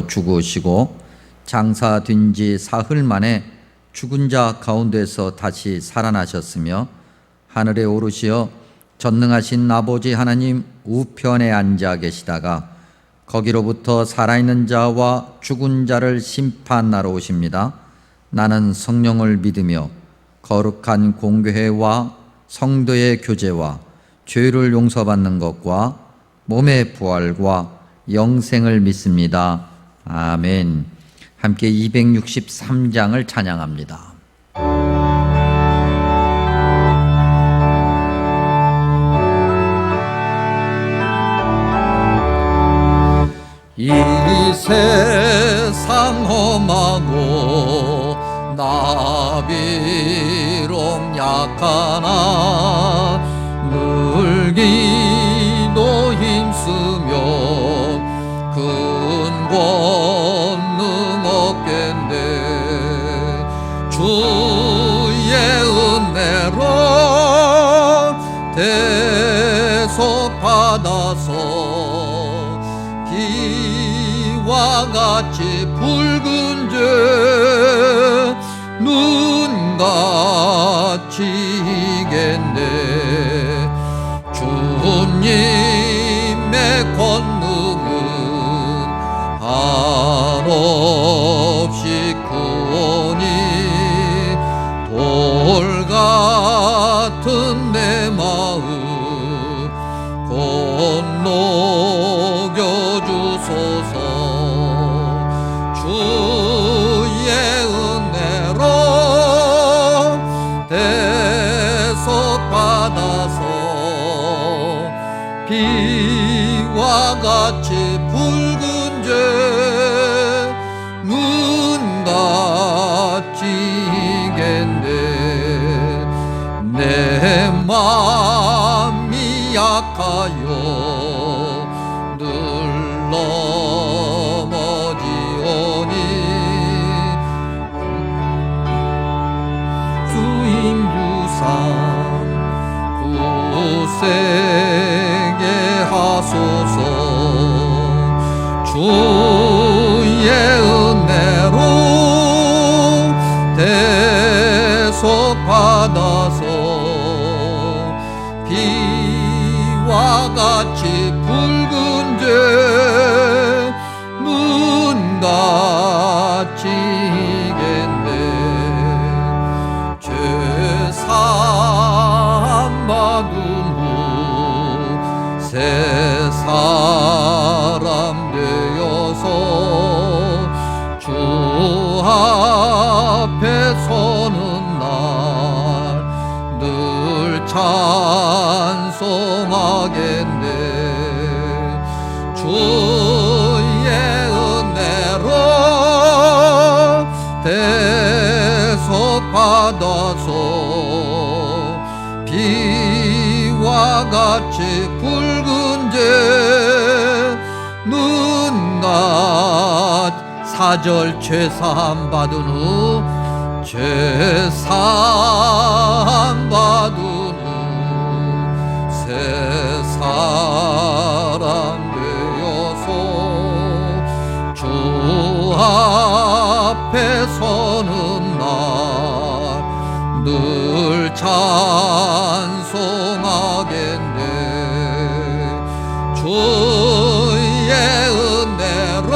병들어 죽으시고 장사된 지 사흘 만에 죽은 자 가운데서 다시 살아나셨으며 하늘에 오르시어 전능하신 아버지 하나님 우편에 앉아 계시다가 거기로부터 살아있는 자와 죽은 자를 심판하러 오십니다. 나는 성령을 믿으며 거룩한 공교회와 성도의 교제와 죄를 용서받는 것과 몸의 부활과 영생을 믿습니다. 아멘. 함께 263장을 찬양합니다. 이 세상 험하고 나비록 약하나 늘 기도 힘쓰며 큰 권능 얻겠네. 주의 은혜로 대속받아서 비와 같이 붉은 죄 눈같이 이겠네. 주님의 권능은 한없이 크오니 돌 같은 내 마음 건너겨 주소서. 주의 은혜로 대속받아서 비와 같이 붉은 죄 눈같이 이겠네. 내 맘이 약하여 늘 넘어지오니 주임 주사 굳세게 하소서. 주의 은혜로 대속받아서 비와 같이 붉은 죄 눈같이 이겠네. 죄사함 받은 후 새 사람 되어서 주 앞에 서는 날 늘 찬송하겠네. 주의 은혜로 대속받아서 비와 같이 붉은 죄 눈같이 사절 죄사함 받은 후 죄사함 받은 후 새 사람 되어서 주 앞에 서는 날 늘 찬송하겠네. 주의 은혜로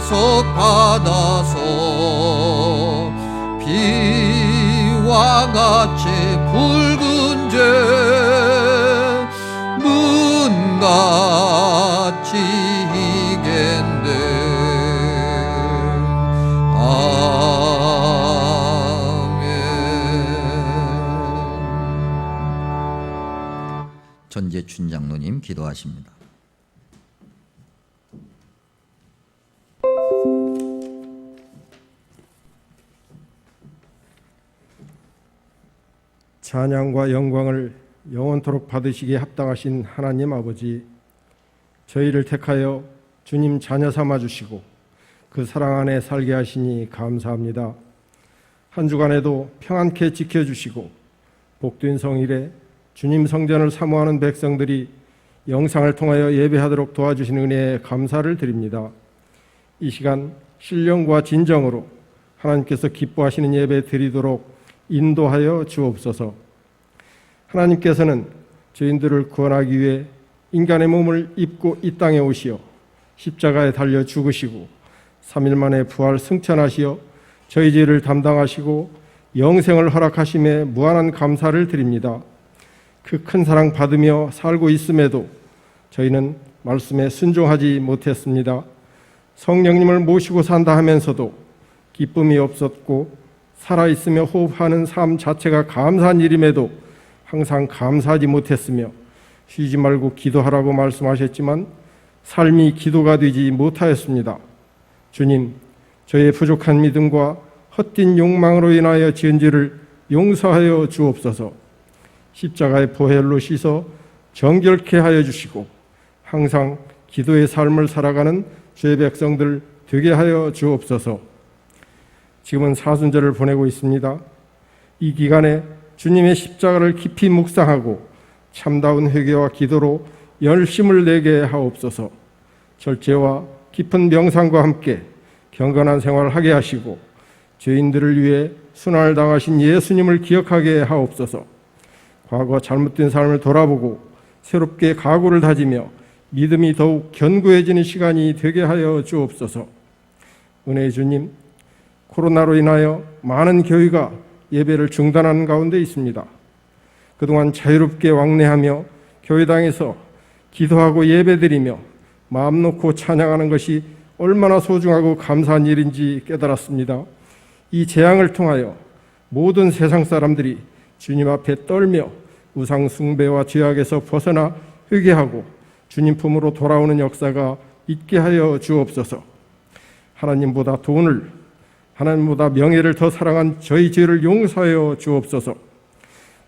대속받아서 비와 같이 붉은 죄 눈같이 이겠네. 아멘. 전재춘 장로님 기도하십니다. 찬양과 영광을 영원토록 받으시기에 합당하신 하나님 아버지, 저희를 택하여 주님 자녀 삼아주시고 그 사랑 안에 살게 하시니 감사합니다. 한 주간에도 평안케 지켜주시고 복된 성일에 주님 성전을 사모하는 백성들이 영상을 통하여 예배하도록 도와주신 은혜에 감사를 드립니다. 이 시간 신령과 진정으로 하나님께서 기뻐하시는 예배 드리도록 인도하여 주옵소서. 하나님께서는 죄인들을 구원하기 위해 인간의 몸을 입고 이 땅에 오시어 십자가에 달려 죽으시고 3일 만에 부활 승천하시어 저희 죄를 담당하시고 영생을 허락하심에 무한한 감사를 드립니다. 그 큰 사랑 받으며 살고 있음에도 저희는 말씀에 순종하지 못했습니다. 성령님을 모시고 산다 하면서도 기쁨이 없었고 살아있으며 호흡하는 삶 자체가 감사한 일임에도 항상 감사하지 못했으며 쉬지 말고 기도하라고 말씀하셨지만 삶이 기도가 되지 못하였습니다. 주님, 저의 부족한 믿음과 헛된 욕망으로 인하여 지은 죄를 용서하여 주옵소서. 십자가의 보혈로 씻어 정결케 하여 주시고 항상 기도의 삶을 살아가는 주의 백성들 되게 하여 주옵소서. 지금은 사순절을 보내고 있습니다. 이 기간에 주님의 십자가를 깊이 묵상하고 참다운 회개와 기도로 열심을 내게 하옵소서. 절제와 깊은 명상과 함께 경건한 생활을 하게 하시고 죄인들을 위해 순환을 당하신 예수님을 기억하게 하옵소서. 과거 잘못된 삶을 돌아보고 새롭게 각오를 다지며 믿음이 더욱 견고해지는 시간이 되게 하여 주옵소서. 은혜의 주님, 코로나로 인하여 많은 교회가 예배를 중단하는 가운데 있습니다. 그동안 자유롭게 왕래하며 교회당에서 기도하고 예배드리며 마음 놓고 찬양하는 것이 얼마나 소중하고 감사한 일인지 깨달았습니다. 이 재앙을 통하여 모든 세상 사람들이 주님 앞에 떨며 우상 숭배와 죄악에서 벗어나 회개하고 주님 품으로 돌아오는 역사가 있게 하여 주옵소서. 하나님보다 돈을, 하나님보다 명예를 더 사랑한 저희 죄를 용서하여 주옵소서.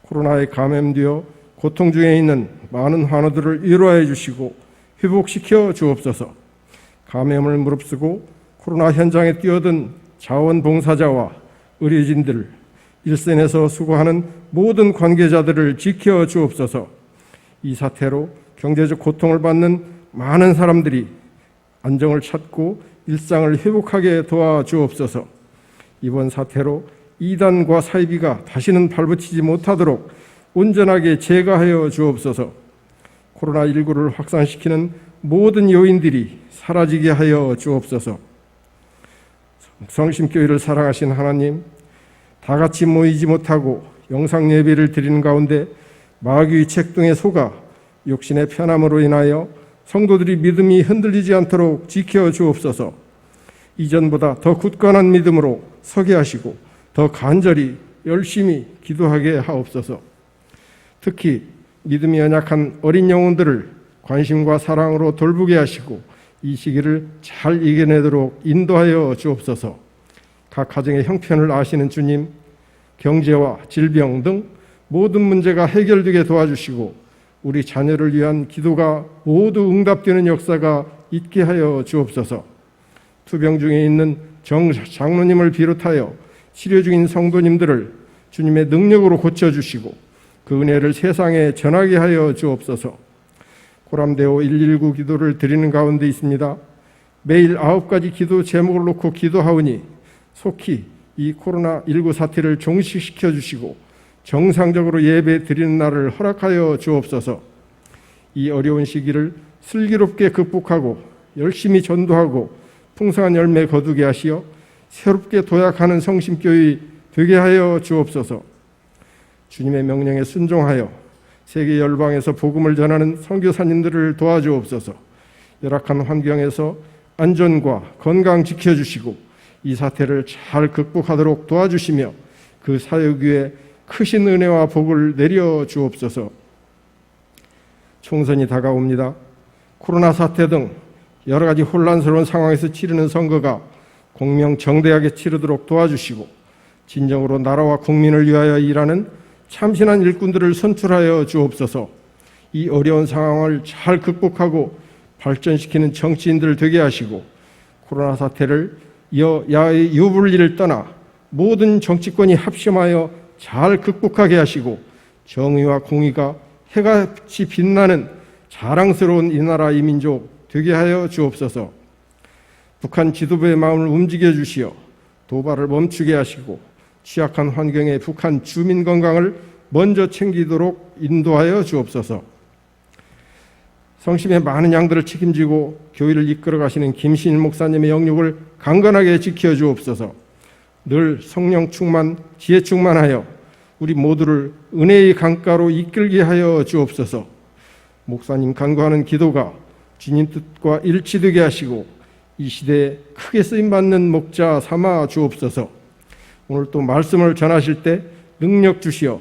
코로나에 감염되어 고통 중에 있는 많은 환우들을 위로하여 주시고 회복시켜 주옵소서. 감염을 무릅쓰고 코로나 현장에 뛰어든 자원봉사자와 의료진들, 일선에서 수고하는 모든 관계자들을 지켜 주옵소서. 이 사태로 경제적 고통을 받는 많은 사람들이 안정을 찾고 일상을 회복하게 도와주옵소서. 이번 사태로 이단과 사이비가 다시는 발붙이지 못하도록 온전하게 제거하여 주옵소서. 코로나19를 확산시키는 모든 요인들이 사라지게 하여 주옵소서. 성심교회를 사랑하신 하나님, 다 같이 모이지 못하고 영상 예배를 드리는 가운데 마귀의 책동에 속아 욕심의 편함으로 인하여 성도들이 믿음이 흔들리지 않도록 지켜 주옵소서. 이전보다 더 굳건한 믿음으로 서게 하시고 더 간절히 열심히 기도하게 하옵소서. 특히 믿음이 연약한 어린 영혼들을 관심과 사랑으로 돌보게 하시고 이 시기를 잘 이겨내도록 인도하여 주옵소서. 각 가정의 형편을 아시는 주님, 경제와 질병 등 모든 문제가 해결되게 도와주시고 우리 자녀를 위한 기도가 모두 응답되는 역사가 있게 하여 주옵소서. 투병 중에 있는 정 장로님을 비롯하여 치료 중인 성도님들을 주님의 능력으로 고쳐주시고 그 은혜를 세상에 전하게 하여 주옵소서. 고람대오 119 기도를 드리는 가운데 있습니다. 매일 9가지 기도 제목을 놓고 기도하오니 속히 이 코로나19 사태를 종식시켜 주시고 정상적으로 예배 드리는 날을 허락하여 주옵소서. 이 어려운 시기를 슬기롭게 극복하고 열심히 전도하고 풍성한 열매 거두게 하시어 새롭게 도약하는 성심교회 되게 하여 주옵소서. 주님의 명령에 순종하여 세계 열방에서 복음을 전하는 선교사님들을 도와주옵소서. 열악한 환경에서 안전과 건강 지켜주시고 이 사태를 잘 극복하도록 도와주시며 그 사역 위에 크신 은혜와 복을 내려 주옵소서. 총선이 다가옵니다. 코로나 사태 등 여러 가지 혼란스러운 상황에서 치르는 선거가 공명정대하게 치르도록 도와주시고 진정으로 나라와 국민을 위하여 일하는 참신한 일꾼들을 선출하여 주옵소서. 이 어려운 상황을 잘 극복하고 발전시키는 정치인들 되게 하시고 코로나 사태를 여야의 유불리를 떠나 모든 정치권이 합심하여 잘 극복하게 하시고 정의와 공의가 해같이 빛나는 자랑스러운 이 나라 이 민족 되게 하여 주옵소서. 북한 지도부의 마음을 움직여 주시어 도발을 멈추게 하시고 취약한 환경의 북한 주민 건강을 먼저 챙기도록 인도하여 주옵소서. 성심의 많은 양들을 책임지고 교회를 이끌어 가시는 김신일 목사님의 영육을 강건하게 지켜 주옵소서. 늘 성령 충만, 지혜 충만하여 우리 모두를 은혜의 강가로 이끌게 하여 주옵소서. 목사님 간구하는 기도가 주님 뜻과 일치되게 하시고 이 시대에 크게 쓰임받는 목자 삼아 주옵소서. 오늘 또 말씀을 전하실 때 능력 주시어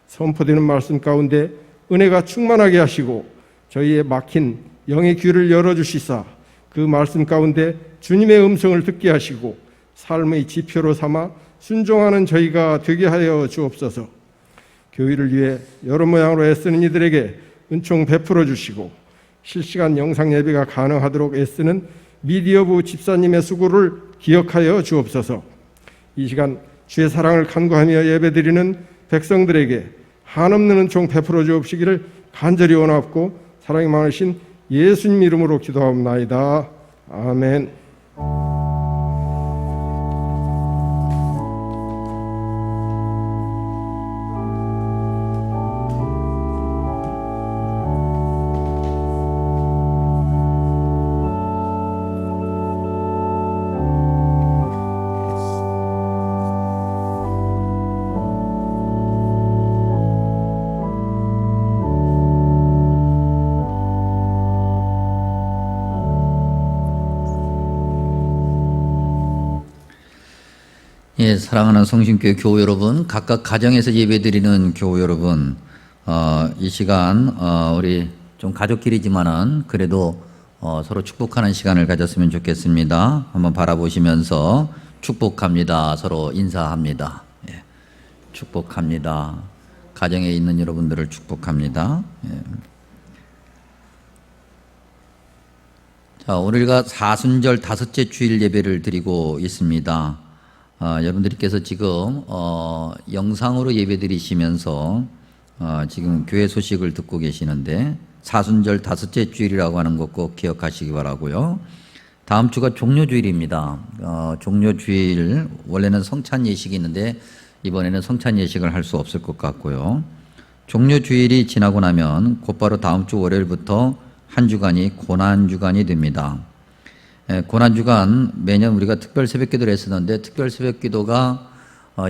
선포되는 말씀 가운데 은혜가 충만하게 하시고 저희의 막힌 영의 귀를 열어주시사 그 말씀 가운데 주님의 음성을 듣게 하시고 삶의 지표로 삼아 순종하는 저희가 되게 하여 주옵소서. 교회를 위해 여러 모양으로 애쓰는 이들에게 은총 베풀어 주시고 실시간 영상 예배가 가능하도록 애쓰는 미디어부 집사님의 수고를 기억하여 주옵소서. 이 시간 주의 사랑을 간구하며 예배드리는 백성들에게 한없는 은총 베풀어 주옵시기를 간절히 원하옵고 사랑이 많으신 예수님 이름으로 기도하옵나이다. 아멘. 예, 사랑하는 성심교회 교우 여러분, 각각 가정에서 예배드리는 교우 여러분, 이 시간 우리 좀 가족끼리지만은 그래도 서로 축복하는 시간을 가졌으면 좋겠습니다. 한번 바라보시면서 축복합니다. 서로 인사합니다. 예, 축복합니다. 가정에 있는 여러분들을 축복합니다. 예. 자, 오늘가 사순절 다섯째 주일 예배를 드리고 있습니다. 여러분들께서 지금 영상으로 예배드리시면서 지금 교회 소식을 듣고 계시는데 사순절 다섯째 주일이라고 하는 것 꼭 기억하시기 바라고요. 다음 주가 종료주일입니다. 종료주일 원래는 성찬 예식이 있는데 이번에는 성찬 예식을 할 수 없을 것 같고요. 종료주일이 지나고 나면 곧바로 다음 주 월요일부터 한 주간이 고난주간이 됩니다. 고난주간 매년 우리가 특별 새벽기도를 했었는데 특별 새벽기도가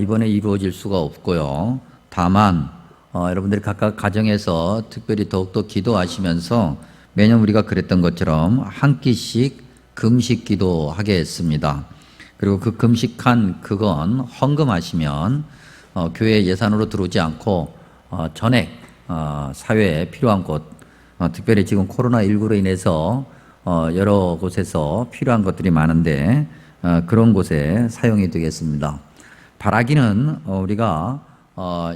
이번에 이루어질 수가 없고요. 다만 여러분들이 각각 가정에서 특별히 더욱더 기도하시면서 매년 우리가 그랬던 것처럼 한 끼씩 금식 기도하게 했습니다. 그리고 그 금식한 그건 헌금하시면 교회 예산으로 들어오지 않고 전액 사회에 필요한 곳, 특별히 지금 코로나19로 인해서 여러 곳에서 필요한 것들이 많은데 그런 곳에 사용이 되겠습니다. 바라기는 우리가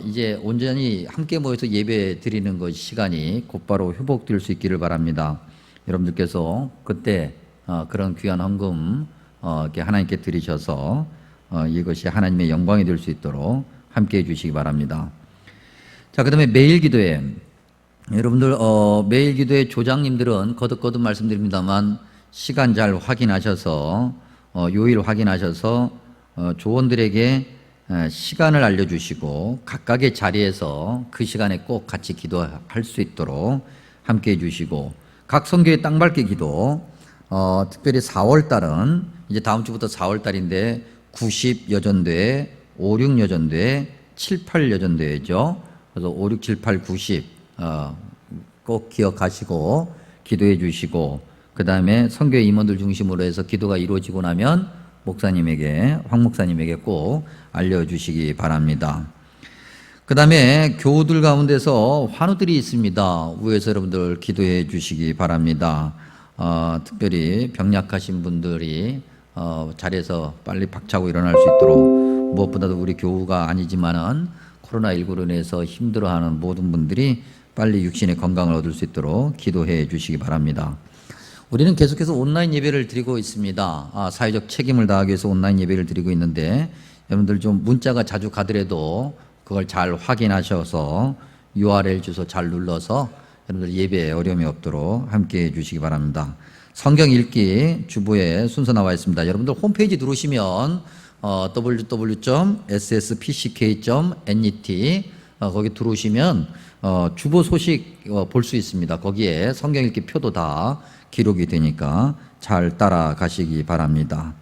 이제 온전히 함께 모여서 예배 드리는 것 시간이 곧바로 회복될 수 있기를 바랍니다. 여러분들께서 그때 그런 귀한 헌금 이렇게 하나님께 드리셔서 이것이 하나님의 영광이 될 수 있도록 함께 해주시기 바랍니다. 자, 그 다음에 매일 기도회. 여러분들 매일 기도회 조장님들은 거듭거듭 말씀드립니다만 시간 잘 확인하셔서 요일 확인하셔서 조원들에게 시간을 알려주시고 각각의 자리에서 그 시간에 꼭 같이 기도할 수 있도록 함께 해주시고 각 선교회 땅밟기 기도 특별히 4월달은 이제 다음 주부터 4월달인데 90 여전대, 56 여전대, 78 여전대죠. 그래서 5, 6, 7, 8, 90 꼭 기억하시고 기도해 주시고 그 다음에 선교회 임원들 중심으로 해서 기도가 이루어지고 나면 목사님에게 황 목사님에게 꼭 알려주시기 바랍니다. 그 다음에 교우들 가운데서 환우들이 있습니다. 위에서 여러분들 기도해 주시기 바랍니다. 특별히 병약하신 분들이 자리에서 빨리 박차고 일어날 수 있도록 무엇보다도 우리 교우가 아니지만은 코로나19로 인해서 힘들어하는 모든 분들이 빨리 육신의 건강을 얻을 수 있도록 기도해 주시기 바랍니다. 우리는 계속해서 온라인 예배를 드리고 있습니다. 사회적 책임을 다하기 위해서 온라인 예배를 드리고 있는데 여러분들 좀 문자가 자주 가더라도 그걸 잘 확인하셔서 URL 주소 잘 눌러서 여러분들 예배에 어려움이 없도록 함께 해 주시기 바랍니다. 성경 읽기 주보에 순서 나와 있습니다. 여러분들 홈페이지 들어오시면 www.sspck.net 거기 들어오시면 주보 소식 볼 수 있습니다. 거기에 성경 읽기 표도 다 기록이 되니까 잘 따라가시기 바랍니다.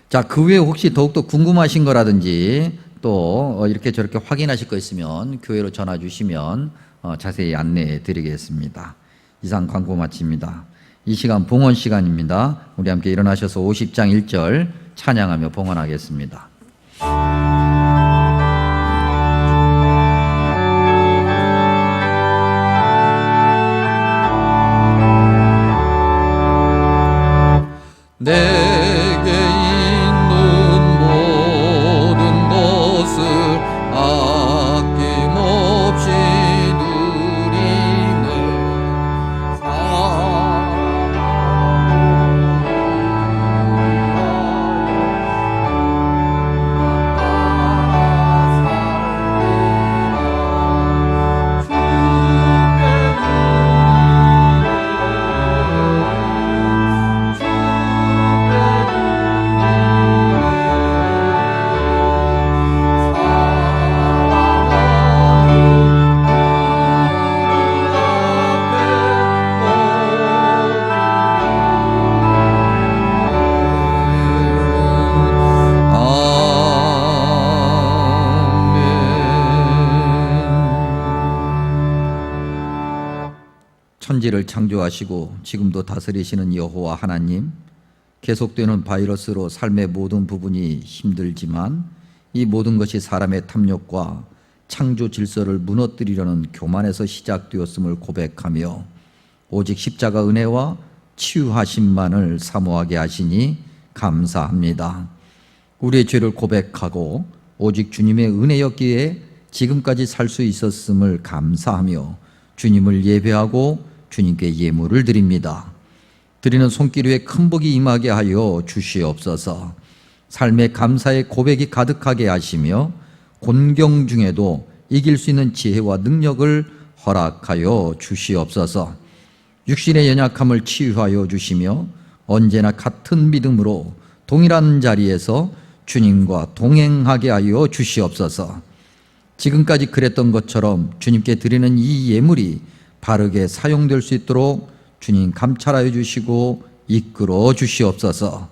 자, 그 외에 혹시 더욱더 궁금하신 거라든지 또 이렇게 저렇게 확인하실 거 있으면 교회로 전화 주시면 자세히 안내해 드리겠습니다. 이상 광고 마칩니다. 이 시간 봉헌 시간입니다. 우리 함께 일어나셔서 50장 1절 찬양하며 봉헌하겠습니다. 내게 있는 모든 것을 아낌없이 누리네. 천지를 창조하시고 지금도 다스리시는 여호와 하나님, 계속되는 바이러스로 삶의 모든 부분이 힘들지만 이 모든 것이 사람의 탐욕과 창조 질서를 무너뜨리려는 교만에서 시작되었음을 고백하며 오직 십자가 은혜와 치유하심만을 사모하게 하시니 감사합니다. 우리의 죄를 고백하고 오직 주님의 은혜였기에 지금까지 살 수 있었음을 감사하며 주님을 예배하고 주님께 예물을 드립니다. 드리는 손길 위에 큰 복이 임하게 하여 주시옵소서. 삶의 감사의 고백이 가득하게 하시며 곤경 중에도 이길 수 있는 지혜와 능력을 허락하여 주시옵소서. 육신의 연약함을 치유하여 주시며 언제나 같은 믿음으로 동일한 자리에서 주님과 동행하게 하여 주시옵소서. 지금까지 그랬던 것처럼 주님께 드리는 이 예물이 바르게 사용될 수 있도록 주님 감찰하여 주시고 이끌어 주시옵소서.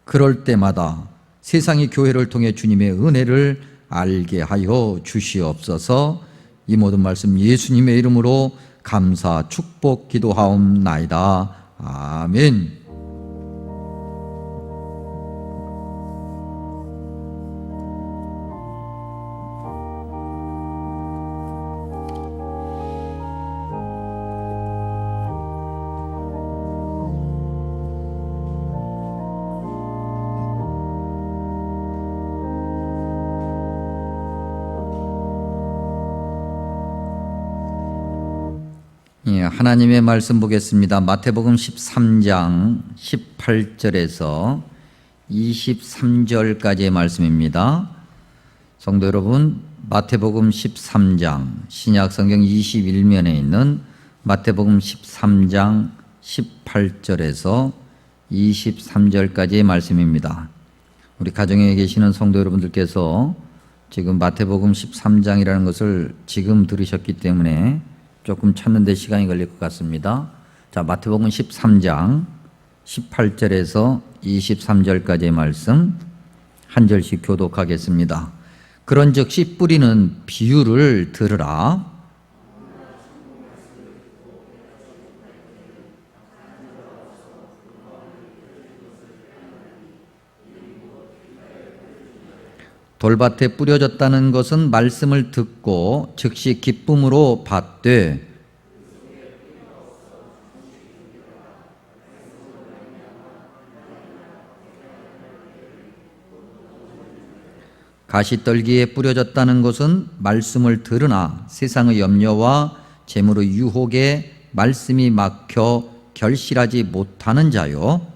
그럴 때마다 세상의 교회를 통해 주님의 은혜를 알게 하여 주시옵소서. 이 모든 말씀 예수님의 이름으로 감사 축복 기도하옵나이다. 아멘. 하나님의 말씀 보겠습니다. 마태복음 13장 18절에서 23절까지의 말씀입니다. 성도 여러분, 마태복음 13장 신약성경 21면에 있는 마태복음 13장 18절에서 23절까지의 말씀입니다. 우리 가정에 계시는 성도 여러분들께서 지금 마태복음 13장이라는 것을 지금 들으셨기 때문에 조금 찾는 데 시간이 걸릴 것 같습니다. 자, 마태복음 13장 18절에서 23절까지의 말씀 한 절씩 교독하겠습니다. 그런즉 씨 뿌리는 비유를 들으라. 돌밭에 뿌려졌다는 것은 말씀을 듣고 즉시 기쁨으로 받되 가시떨기에 뿌려졌다는 것은 말씀을 들으나 세상의 염려와 재물의 유혹에 말씀이 막혀 결실하지 못하는 자요.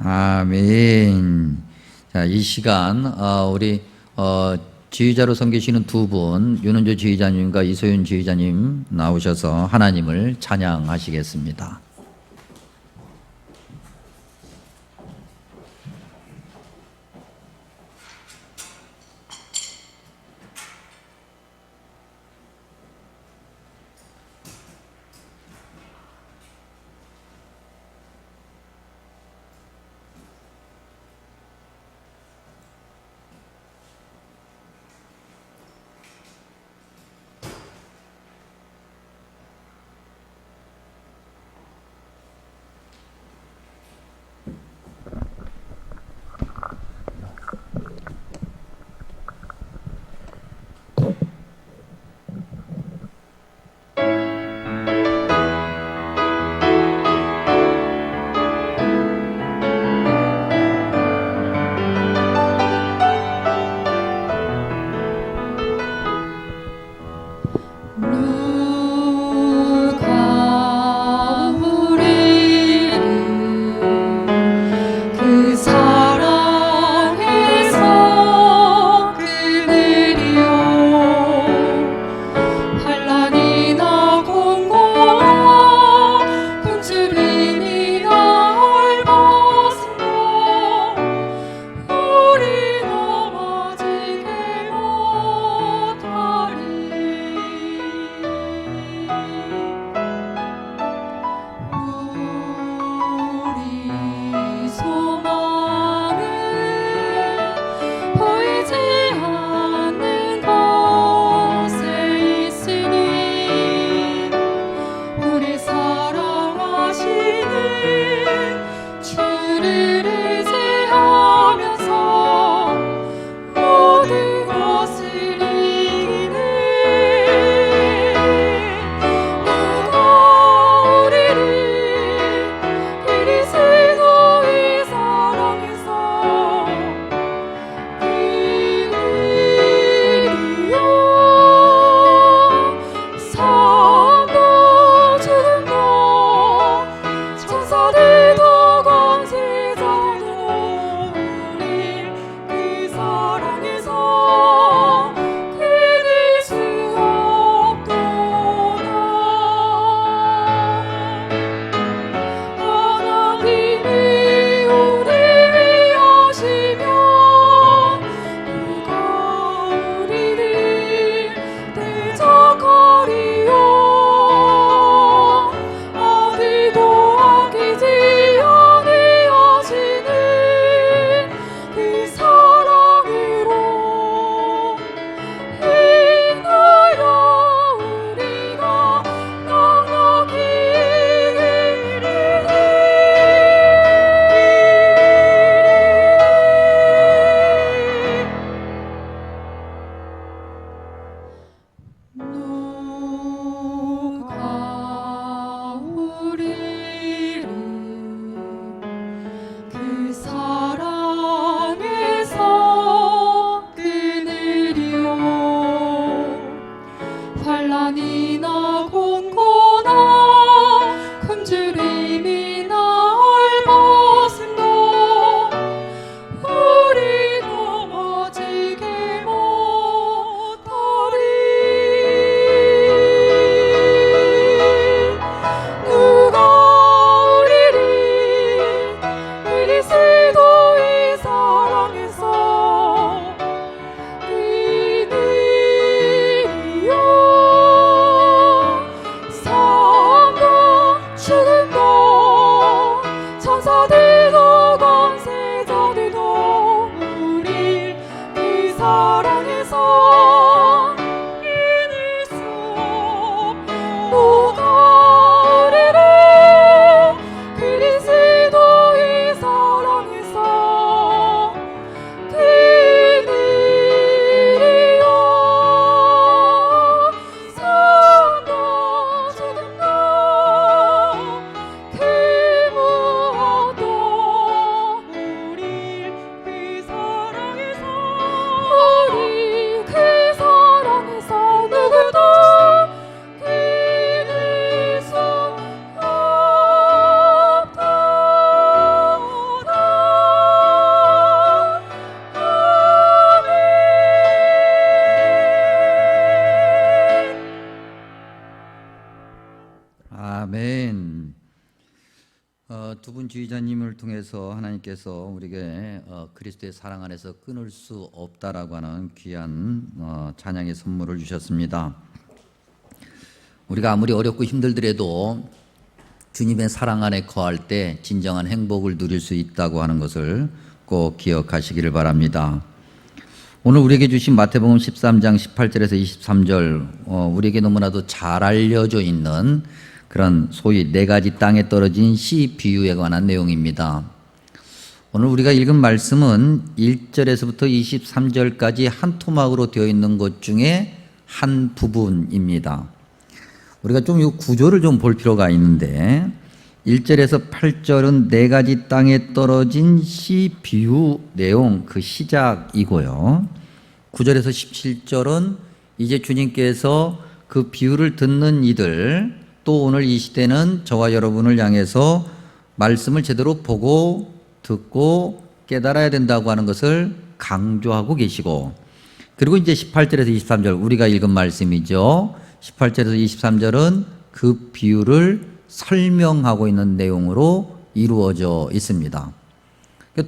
아멘. 자, 이 시간 우리 지휘자로 섬기시는 두 분, 윤은조 지휘자님과 이소윤 지휘자님 나오셔서 하나님을 찬양하시겠습니다. 아멘. 두 분 지휘자님을 통해서 하나님께서 우리에게 그리스도의 사랑 안에서 끊을 수 없다라고 하는 귀한 찬양의 선물을 주셨습니다. 우리가 아무리 어렵고 힘들더라도 주님의 사랑 안에 거할 때 진정한 행복을 누릴 수 있다고 하는 것을 꼭 기억하시기를 바랍니다. 오늘 우리에게 주신 마태복음 13장 18절에서 23절 우리에게 너무나도 잘 알려져 있는 그런 소위 네 가지 땅에 떨어진 씨 비유에 관한 내용입니다. 오늘 우리가 읽은 말씀은 1절에서부터 23절까지 한 토막으로 되어 있는 것 중에 한 부분입니다. 우리가 좀 이 구조를 좀 볼 필요가 있는데 1절에서 8절은 네 가지 땅에 떨어진 씨 비유 내용 그 시작이고요. 9절에서 17절은 이제 주님께서 그 비유를 듣는 이들 또 오늘 이 시대는 저와 여러분을 향해서 말씀을 제대로 보고 듣고 깨달아야 된다고 하는 것을 강조하고 계시고 그리고 이제 18절에서 23절 우리가 읽은 말씀이죠. 18절에서 23절은 그 비유를 설명하고 있는 내용으로 이루어져 있습니다.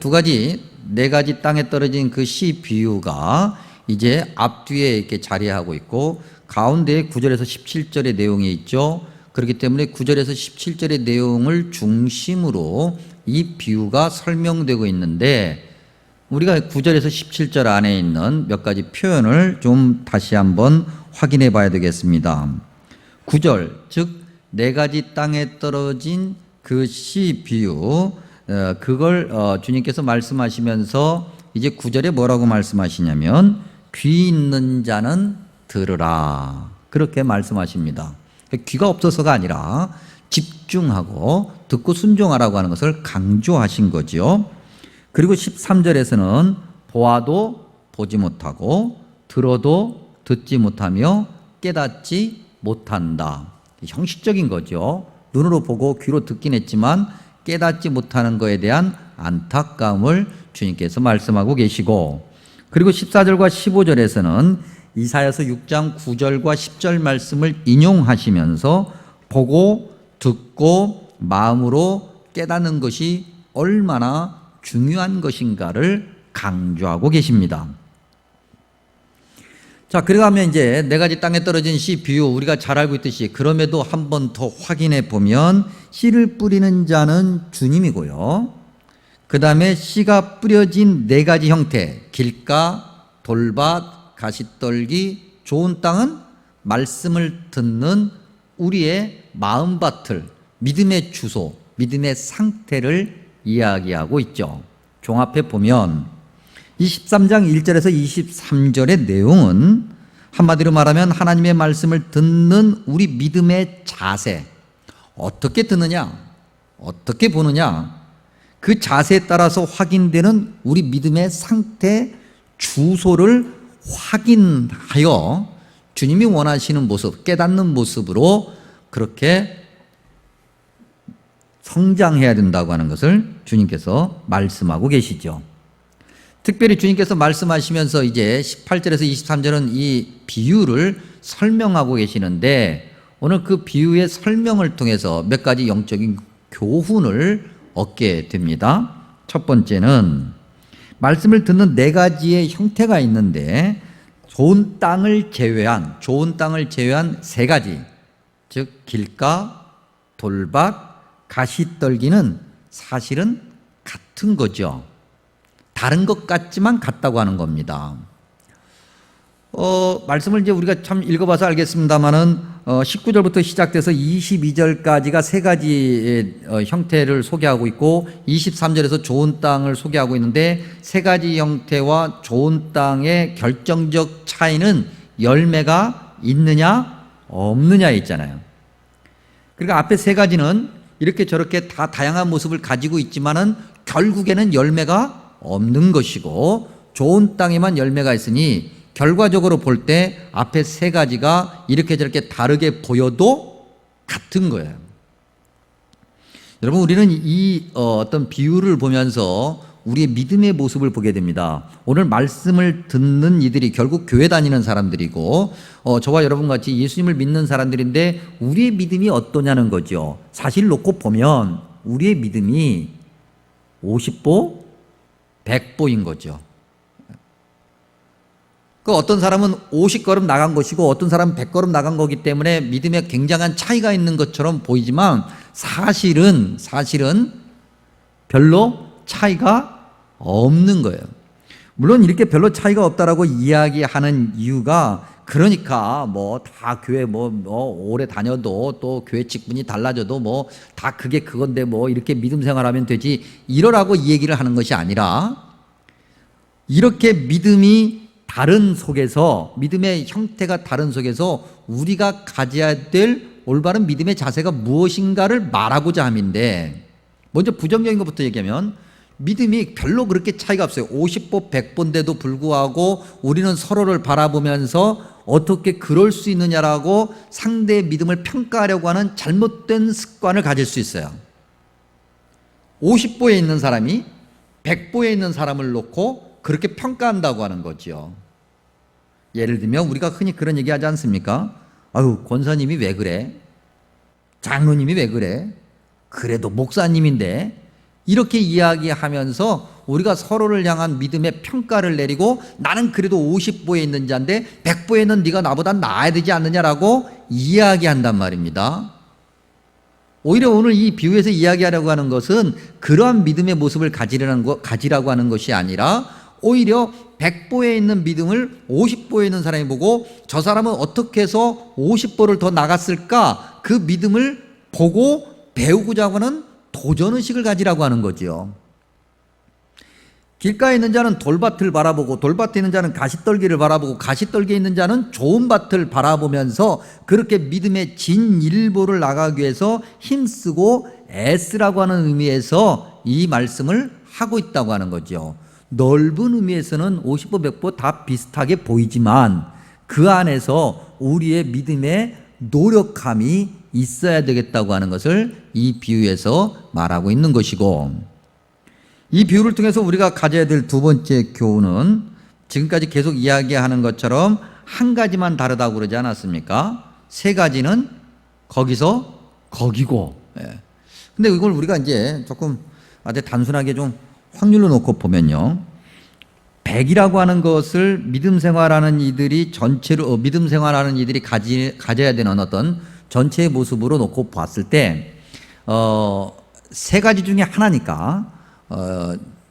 두 가지, 네 가지 땅에 떨어진 그 씨 비유가 이제 앞뒤에 이렇게 자리하고 있고 가운데에 9절에서 17절의 내용이 있죠. 그렇기 때문에 9절에서 17절의 내용을 중심으로 이 비유가 설명되고 있는데 우리가 9절에서 17절 안에 있는 몇 가지 표현을 좀 다시 한번 확인해 봐야 되겠습니다. 9절, 즉 네 가지 땅에 떨어진 그 씨 비유 그걸 주님께서 말씀하시면서 이제 9절에 뭐라고 말씀하시냐면 귀 있는 자는 들으라 그렇게 말씀하십니다. 귀가 없어서가 아니라 집중하고 듣고 순종하라고 하는 것을 강조하신 거죠. 그리고 13절에서는 보아도 보지 못하고 들어도 듣지 못하며 깨닫지 못한다. 형식적인 거죠. 눈으로 보고 귀로 듣긴 했지만 깨닫지 못하는 것에 대한 안타까움을 주님께서 말씀하고 계시고 그리고 14절과 15절에서는 이사야서 6장 9절과 10절 말씀을 인용하시면서 보고 듣고 마음으로 깨닫는 것이 얼마나 중요한 것인가를 강조하고 계십니다. 자, 그러면 이제 네 가지 땅에 떨어진 씨 비유 우리가 잘 알고 있듯이 그럼에도 한 번 더 확인해 보면 씨를 뿌리는 자는 주님이고요. 그 다음에 씨가 뿌려진 네 가지 형태 길가, 돌밭, 가시떨기, 좋은 땅은 말씀을 듣는 우리의 마음밭을 믿음의 주소, 믿음의 상태를 이야기하고 있죠. 종합해 보면 23장 1절에서 23절의 내용은 한마디로 말하면 하나님의 말씀을 듣는 우리 믿음의 자세 어떻게 듣느냐 어떻게 보느냐 그 자세에 따라서 확인되는 우리 믿음의 상태 주소를 확인하여 주님이 원하시는 모습 깨닫는 모습으로 그렇게 성장해야 된다고 하는 것을 주님께서 말씀하고 계시죠. 특별히 주님께서 말씀하시면서 이제 18절에서 23절은 이 비유를 설명하고 계시는데 오늘 그 비유의 설명을 통해서 몇 가지 영적인 교훈을 얻게 됩니다. 첫 번째는 말씀을 듣는 네 가지의 형태가 있는데 좋은 땅을 제외한 세 가지 즉 길가, 돌밭, 가시떨기는 사실은 같은 거죠. 다른 것 같지만 같다고 하는 겁니다. 말씀을 이제 우리가 참 읽어봐서 알겠습니다만은 19절부터 시작돼서 22절까지가 세 가지의 형태를 소개하고 있고 23절에서 좋은 땅을 소개하고 있는데 세 가지 형태와 좋은 땅의 결정적 차이는 열매가 있느냐 없느냐에 있잖아요. 그러니까 앞에 세 가지는 이렇게 저렇게 다 다양한 모습을 가지고 있지만은 결국에는 열매가 없는 것이고 좋은 땅에만 열매가 있으니 결과적으로 볼 때 앞에 세 가지가 이렇게 저렇게 다르게 보여도 같은 거예요. 여러분 우리는 이 어떤 비유를 보면서 우리의 믿음의 모습을 보게 됩니다. 오늘 말씀을 듣는 이들이 결국 교회 다니는 사람들이고 저와 여러분 같이 예수님을 믿는 사람들인데 우리의 믿음이 어떠냐는 거죠. 사실 놓고 보면 우리의 믿음이 50보 100보인 거죠. 그 어떤 사람은 50걸음 나간 것이고 어떤 사람은 100걸음 나간 거기 때문에 믿음에 굉장한 차이가 있는 것처럼 보이지만 사실은 별로 차이가 없는 거예요. 물론 이렇게 별로 차이가 없다라고 이야기하는 이유가 그러니까 뭐 다 교회 뭐 오래 다녀도 또 교회 직분이 달라져도 뭐 다 그게 그건데 뭐 이렇게 믿음 생활하면 되지 이러라고 이 얘기를 하는 것이 아니라 이렇게 믿음이 다른 속에서 믿음의 형태가 다른 속에서 우리가 가져야 될 올바른 믿음의 자세가 무엇인가를 말하고자 함인데 먼저 부정적인 것부터 얘기하면 믿음이 별로 그렇게 차이가 없어요. 50보 100보인데도 불구하고 우리는 서로를 바라보면서 어떻게 그럴 수 있느냐라고 상대의 믿음을 평가하려고 하는 잘못된 습관을 가질 수 있어요. 50보에 있는 사람이 100보에 있는 사람을 놓고 그렇게 평가한다고 하는 거죠. 예를 들면 우리가 흔히 그런 얘기 하지 않습니까? 아유, 권사님이 왜 그래? 장로님이 왜 그래? 그래도 목사님인데 이렇게 이야기하면서 우리가 서로를 향한 믿음의 평가를 내리고 나는 그래도 50보에 있는 자인데 100보에는 네가 나보다 나아야 되지 않느냐라고 이야기한단 말입니다. 오히려 오늘 이 비유에서 이야기하려고 하는 것은 그러한 믿음의 모습을 가지라고 하는 것이 아니라 오히려 100보에 있는 믿음을 50보에 있는 사람이 보고 저 사람은 어떻게 해서 50보를 더 나갔을까 그 믿음을 보고 배우고자 하는 도전의식을 가지라고 하는 거죠. 길가에 있는 자는 돌밭을 바라보고 돌밭에 있는 자는 가시떨기를 바라보고 가시떨기에 있는 자는 좋은 밭을 바라보면서 그렇게 믿음의 진일보를 나가기 위해서 힘쓰고 애쓰라고 하는 의미에서 이 말씀을 하고 있다고 하는 거죠. 넓은 의미에서는 50보 100보 다 비슷하게 보이지만 그 안에서 우리의 믿음의 노력함이 있어야 되겠다고 하는 것을 이 비유에서 말하고 있는 것이고 이 비유를 통해서 우리가 가져야 될 두 번째 교훈은 지금까지 계속 이야기하는 것처럼 한 가지만 다르다고 그러지 않았습니까? 세 가지는 거기서 거기고. 근데 이걸 우리가 이제 조금 아주 단순하게 좀 확률로 놓고 보면요. 100이라고 하는 것을 믿음 생활하는 이들이 전체로 믿음 생활하는 이들이 가져야 되는 어떤 전체의 모습으로 놓고 봤을 때 세 가지 중에 하나니까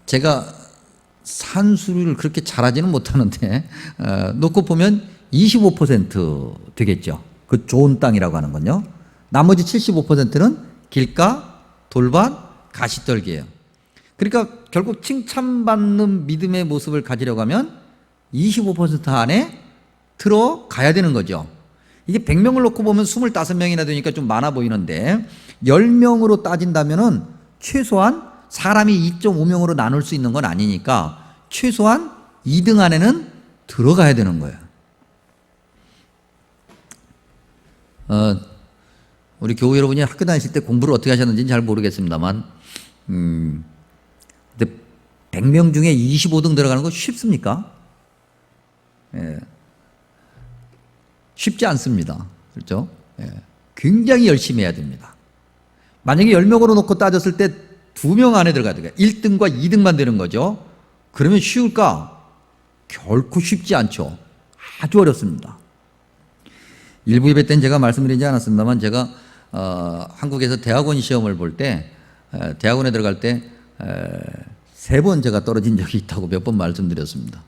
제가 산수를 그렇게 잘하지는 못하는데 놓고 보면 25% 되겠죠. 그 좋은 땅이라고 하는 건요. 나머지 75%는 길가, 돌밭, 가시떨기예요. 그러니까 결국 칭찬받는 믿음의 모습을 가지려고 하면 25% 안에 들어가야 되는 거죠. 이게 100명을 놓고 보면 25명이나 되니까 좀 많아 보이는데 10명으로 따진다면은 최소한 사람이 2.5명으로 나눌 수 있는 건 아니니까 최소한 2등 안에는 들어가야 되는 거예요. 우리 교우 여러분이 학교 다니실 때 공부를 어떻게 하셨는지는 잘 모르겠습니다만 근데 100명 중에 25등 들어가는 거 쉽습니까? 쉽지 않습니다. 그렇죠? 굉장히 열심히 해야 됩니다. 만약에 10명으로 놓고 따졌을 때 2명 안에 들어가야 돼요. 1등과 2등만 되는 거죠. 그러면 쉬울까? 결코 쉽지 않죠. 아주 어렵습니다. 일부 예배 때는 제가 말씀드리지 않았습니다만 제가 한국에서 대학원 시험을 볼 때 대학원에 들어갈 때 3번 제가 떨어진 적이 있다고 몇 번 말씀드렸습니다.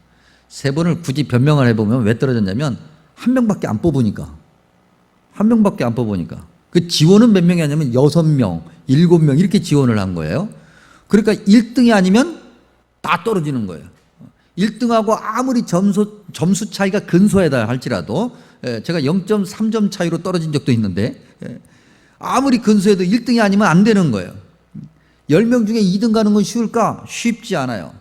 3번을 굳이 변명을 해보면 왜 떨어졌냐면 한 명밖에 안 뽑으니까. 그 지원은 몇 명이 아니면 6명, 7명 이렇게 지원을 한 거예요. 그러니까 1등이 아니면 다 떨어지는 거예요. 1등하고 아무리 점수 차이가 근소하다 할지라도 제가 0.3점 차이로 떨어진 적도 있는데 아무리 근소해도 1등이 아니면 안 되는 거예요. 10명 중에 2등 가는 건 쉬울까? 쉽지 않아요.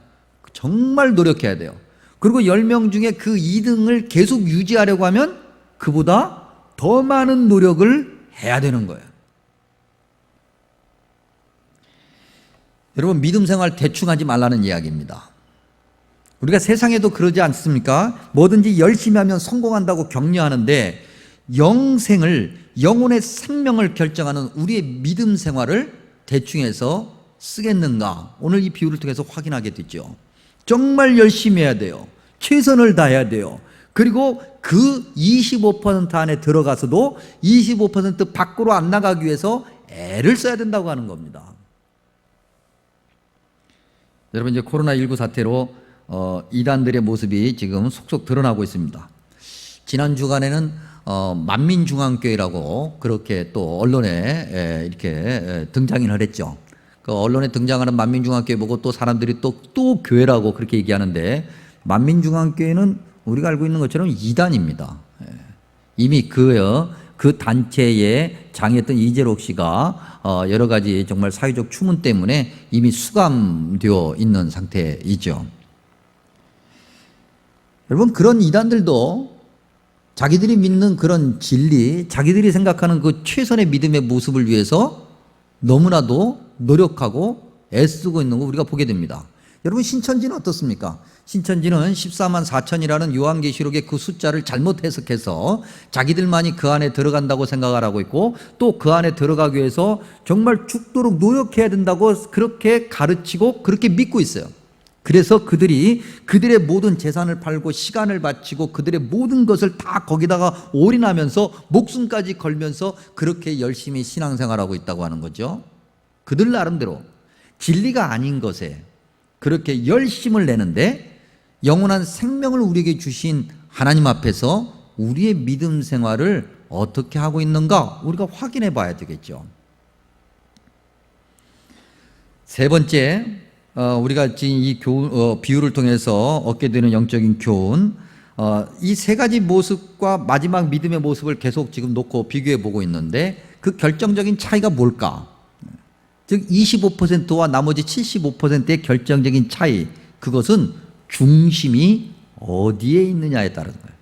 정말 노력해야 돼요. 그리고 10명 중에 그 2등을 계속 유지하려고 하면 그보다 더 많은 노력을 해야 되는 거예요. 여러분, 믿음 생활 대충 하지 말라는 이야기입니다. 우리가 세상에도 그러지 않습니까? 뭐든지 열심히 하면 성공한다고 격려하는데 영혼의 생명을 결정하는 우리의 믿음 생활을 대충 해서 쓰겠는가? 오늘 이 비유를 통해서 확인하게 되죠. 정말 열심히 해야 돼요. 최선을 다해야 돼요. 그리고 그 25% 안에 들어가서도 25% 밖으로 안 나가기 위해서 애를 써야 된다고 하는 겁니다. 여러분, 이제 코로나19 사태로 이단들의 모습이 지금 속속 드러나고 있습니다. 지난 주간에는 만민중앙교회라고 그렇게 또 언론에 이렇게 등장을 했죠. 그 언론에 등장하는 만민중앙교회 보고 또 사람들이 또 교회라고 그렇게 얘기하는데, 만민중앙교회는 우리가 알고 있는 것처럼 이단입니다. 이미 그 단체의 장이었던 이재록 씨가 여러 가지 정말 사회적 추문 때문에 이미 수감되어 있는 상태이죠. 여러분, 그런 이단들도 자기들이 믿는 그런 진리, 자기들이 생각하는 그 최선의 믿음의 모습을 위해서 너무나도 노력하고 애쓰고 있는 거 우리가 보게 됩니다. 여러분, 신천지는 어떻습니까? 신천지는 14만 4천이라는 요한계시록의 그 숫자를 잘못 해석해서 자기들만이 그 안에 들어간다고 생각을 하고 있고, 또 그 안에 들어가기 위해서 정말 죽도록 노력해야 된다고 그렇게 가르치고 그렇게 믿고 있어요. 그래서 그들의 모든 재산을 팔고 시간을 바치고 그들의 모든 것을 다 거기다가 올인하면서 목숨까지 걸면서 그렇게 열심히 신앙생활하고 있다고 하는 거죠. 그들 나름대로 진리가 아닌 것에 그렇게 열심을 내는데, 영원한 생명을 우리에게 주신 하나님 앞에서 우리의 믿음 생활을 어떻게 하고 있는가 우리가 확인해 봐야 되겠죠. 세 번째, 우리가 지금 이 비유를 통해서 얻게 되는 영적인 교훈, 이 세 가지 모습과 마지막 믿음의 모습을 계속 지금 놓고 비교해 보고 있는데, 그 결정적인 차이가 뭘까? 즉 25%와 나머지 75%의 결정적인 차이, 그것은 중심이 어디에 있느냐에 따른 거예요.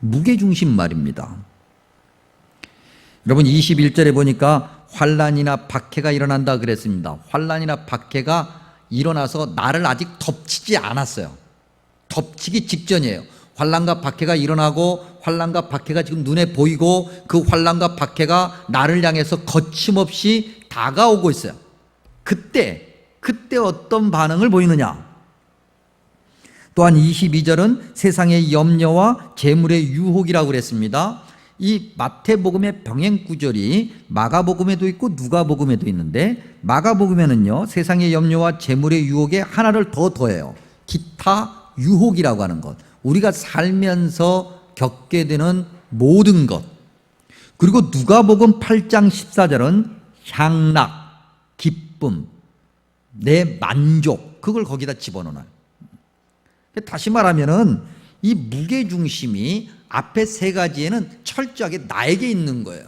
무게중심 말입니다. 여러분, 21절에 보니까 환난이나 박해가 일어난다 그랬습니다. 환난이나 박해가 일어나서 나를 아직 덮치지 않았어요. 덮치기 직전이에요. 환난과 박해가 일어나고 환난과 박해가 지금 눈에 보이고 그 환난과 박해가 나를 향해서 거침없이 다가오고 있어요. 그때 어떤 반응을 보이느냐? 또한 22절은 세상의 염려와 재물의 유혹이라고 그랬습니다. 이 마태복음의 병행 구절이 마가복음에도 있고 누가복음에도 있는데, 마가복음에는요 세상의 염려와 재물의 유혹에 하나를 더 더해요. 기타 유혹이라고 하는 것, 우리가 살면서 겪게 되는 모든 것. 그리고 누가복음 8장 14절은 향락, 기쁨, 내 만족, 그걸 거기다 집어넣어요. 다시 말하면은 이 무게중심이 앞에 세 가지에는 철저하게 나에게 있는 거예요.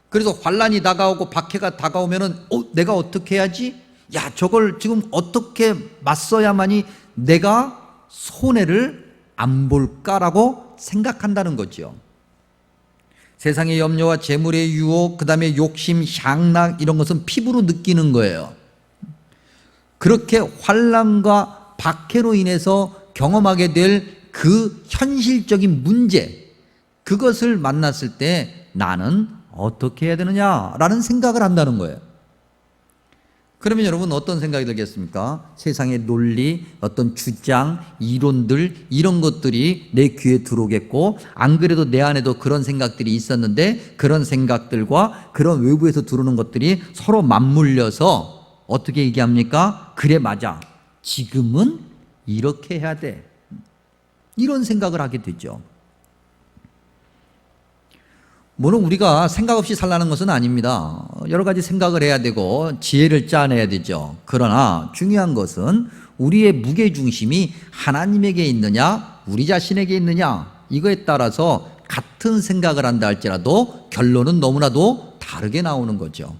그래서 환난이 다가오고 박해가 다가오면은 내가 어떻게 해야지? 야, 저걸 지금 어떻게 맞서야만이 내가 손해를 안 볼까라고 생각한다는 거죠. 세상의 염려와 재물의 유혹, 그 다음에 욕심, 향락, 이런 것은 피부로 느끼는 거예요. 그렇게 환난과 박해로 인해서 경험하게 될 그 현실적인 문제, 그것을 만났을 때 나는 어떻게 해야 되느냐라는 생각을 한다는 거예요. 그러면 여러분 어떤 생각이 들겠습니까? 세상의 논리, 어떤 주장, 이론들, 이런 것들이 내 귀에 들어오겠고, 안 그래도 내 안에도 그런 생각들이 있었는데 그런 생각들과 그런 외부에서 들어오는 것들이 서로 맞물려서 어떻게 얘기합니까? 그래, 맞아, 지금은 이렇게 해야 돼, 이런 생각을 하게 되죠. 물론 우리가 생각 없이 살라는 것은 아닙니다. 여러 가지 생각을 해야 되고 지혜를 짜내야 되죠. 그러나 중요한 것은 우리의 무게중심이 하나님에게 있느냐 우리 자신에게 있느냐, 이거에 따라서 같은 생각을 한다 할지라도 결론은 너무나도 다르게 나오는 거죠.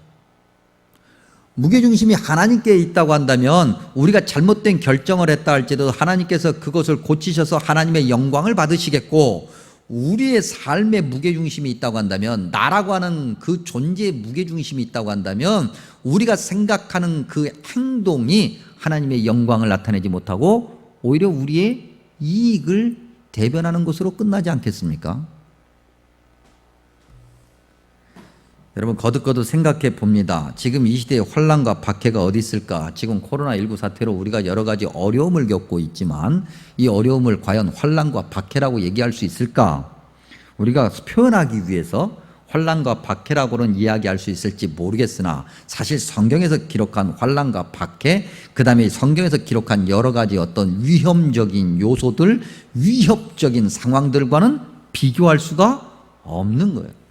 무게중심이 하나님께 있다고 한다면 우리가 잘못된 결정을 했다 할지라도 하나님께서 그것을 고치셔서 하나님의 영광을 받으시겠고, 우리의 삶의 무게중심이 있다고 한다면, 나라고 하는 그 존재의 무게중심이 있다고 한다면 우리가 생각하는 그 행동이 하나님의 영광을 나타내지 못하고 오히려 우리의 이익을 대변하는 것으로 끝나지 않겠습니까? 여러분, 거듭거듭 생각해 봅니다. 지금 이 시대에 환난과 박해가 어디 있을까? 지금 코로나19 사태로 우리가 여러 가지 어려움을 겪고 있지만 이 어려움을 과연 환난과 박해라고 얘기할 수 있을까? 우리가 표현하기 위해서 환난과 박해라고는 이야기할 수 있을지 모르겠으나 사실 성경에서 기록한 환난과 박해, 그 다음에 성경에서 기록한 여러 가지 어떤 위험적인 요소들, 위협적인 상황들과는 비교할 수가 없는 거예요.